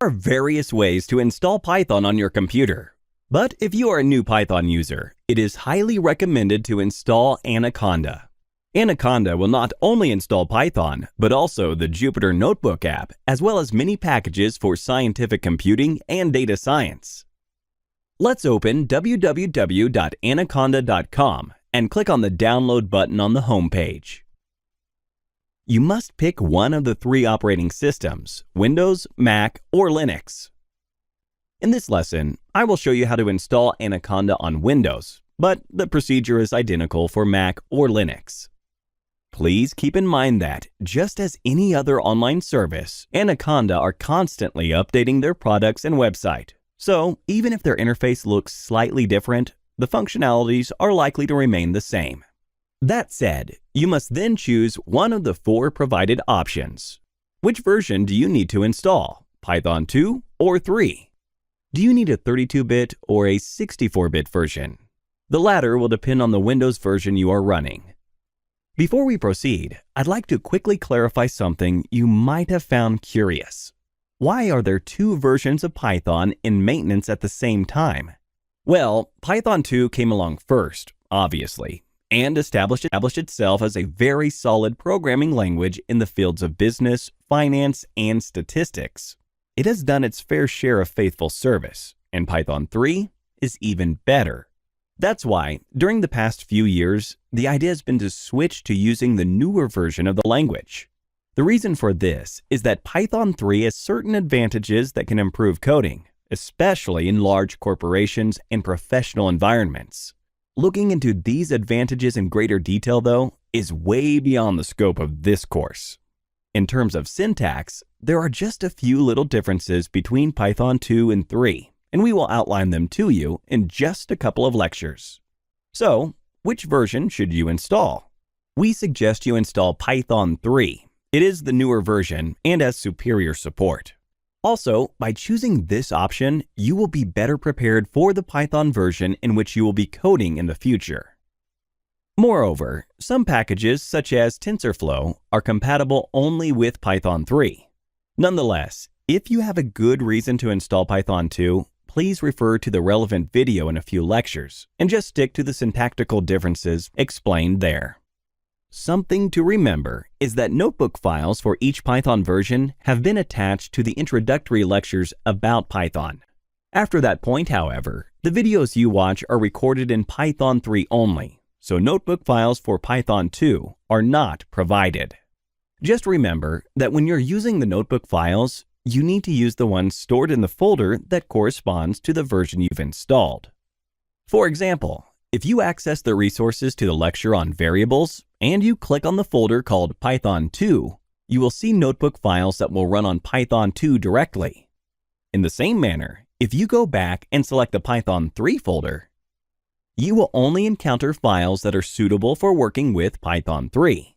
There are various ways to install Python on your computer. But if you are a new Python user, it is highly recommended to install Anaconda. Anaconda will not only install Python, but also the Jupyter Notebook app, as well as many packages for scientific computing and data science. Let's open www.anaconda.com and click on the download button on the home page. You must pick one of the three operating systems, Windows, Mac, or Linux. In this lesson, I will show you how to install Anaconda on Windows, but the procedure is identical for Mac or Linux. Please keep in mind that, just as any other online service, Anaconda are constantly updating their products and website. So, even if their interface looks slightly different, the functionalities are likely to remain the same. That said, you must then choose one of the four provided options. Which version do you need to install, Python 2 or 3? Do you need a 32-bit or a 64-bit version? The latter will depend on the Windows version you are running. Before we proceed, I'd like to quickly clarify something you might have found curious. Why are there two versions of Python in maintenance at the same time? Well, Python 2 came along first, obviously, and established itself as a very solid programming language in the fields of business, finance, and statistics. It has done its fair share of faithful service, and Python 3 is even better. That's why, during the past few years, the idea has been to switch to using the newer version of the language. The reason for this is that Python 3 has certain advantages that can improve coding, especially in large corporations and professional environments. Looking into these advantages in greater detail, though, is way beyond the scope of this course. In terms of syntax, there are just a few little differences between Python 2 and 3, and we will outline them to you in just a couple of lectures. So, which version should you install? We suggest you install Python 3. It is the newer version and has superior support. Also, by choosing this option, you will be better prepared for the Python version in which you will be coding in the future. Moreover, some packages such as TensorFlow are compatible only with Python 3. Nonetheless, if you have a good reason to install Python 2, please refer to the relevant video in a few lectures and just stick to the syntactical differences explained there. Something to remember is that notebook files for each Python version have been attached to the introductory lectures about Python. After that point, however, the videos you watch are recorded in Python 3 only, so notebook files for Python 2 are not provided. Just remember that when you're using the notebook files, you need to use the ones stored in the folder that corresponds to the version you've installed. For example, if you access the resources to the lecture on variables and you click on the folder called Python 2, you will see notebook files that will run on Python 2 directly. In the same manner, if you go back and select the Python 3 folder, you will only encounter files that are suitable for working with Python 3.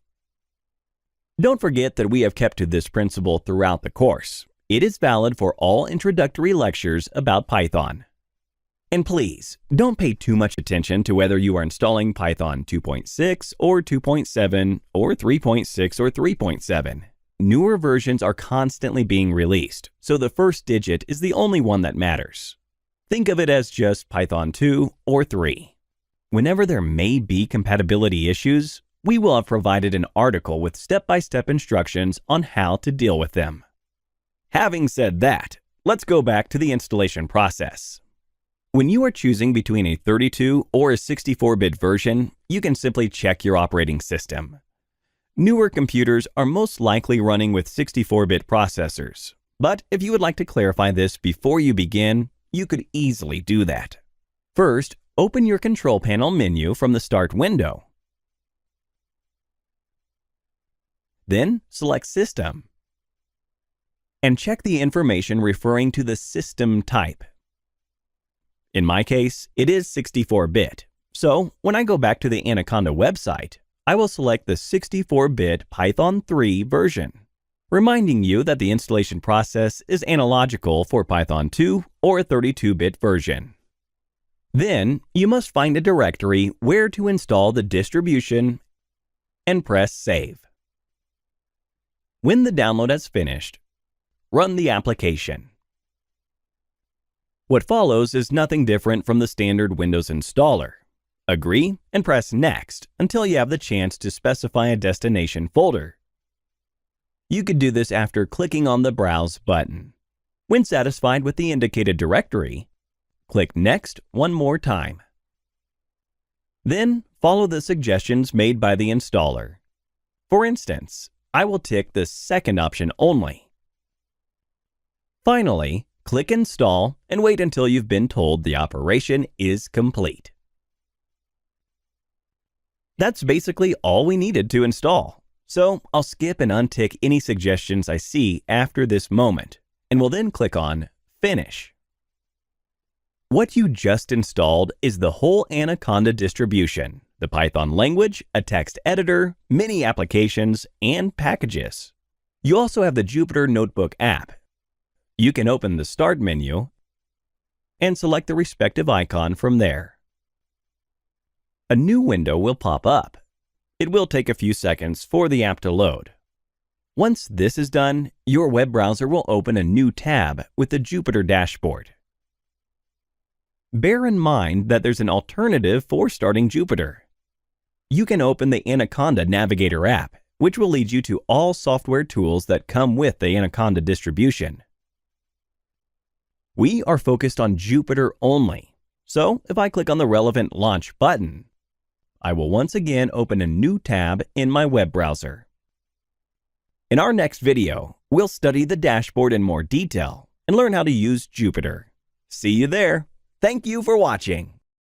Don't forget that we have kept to this principle throughout the course. It is valid for all introductory lectures about Python. And please, don't pay too much attention to whether you are installing Python 2.6 or 2.7 or 3.6 or 3.7. Newer versions are constantly being released, so the first digit is the only one that matters. Think of it as just Python 2 or 3. Whenever there may be compatibility issues, we will have provided an article with step-by-step instructions on how to deal with them. Having said that, let's go back to the installation process. When you are choosing between a 32 or a 64-bit version, you can simply check your operating system. Newer computers are most likely running with 64-bit processors, but if you would like to clarify this before you begin, you could easily do that. First, open your control panel menu from the Start window. Then select System and check the information referring to the system type. In my case, it is 64-bit, so when I go back to the Anaconda website, I will select the 64-bit Python 3 version, reminding you that the installation process is analogical for Python 2 or a 32-bit version. Then, you must find a directory where to install the distribution and press Save. When the download has finished, run the application. What follows is nothing different from the standard Windows installer. Agree and press Next until you have the chance to specify a destination folder. You could do this after clicking on the Browse button. When satisfied with the indicated directory, click Next one more time. Then, follow the suggestions made by the installer. For instance, I will tick the second option only. Finally, click Install and wait until you've been told the operation is complete. That's basically all we needed to install. So I'll skip and untick any suggestions I see after this moment, and will then click on Finish. What you just installed is the whole Anaconda distribution, the Python language, a text editor, many applications, and packages. You also have the Jupyter Notebook app. You can open the Start menu and select the respective icon from there. A new window will pop up. It will take a few seconds for the app to load. Once this is done, your web browser will open a new tab with the Jupyter dashboard. Bear in mind that there's an alternative for starting Jupyter. You can open the Anaconda Navigator app, which will lead you to all software tools that come with the Anaconda distribution. We are focused on Jupyter only, so if I click on the relevant Launch button, I will once again open a new tab in my web browser. In our next video, we'll study the dashboard in more detail and learn how to use Jupyter. See you there! Thank you for watching.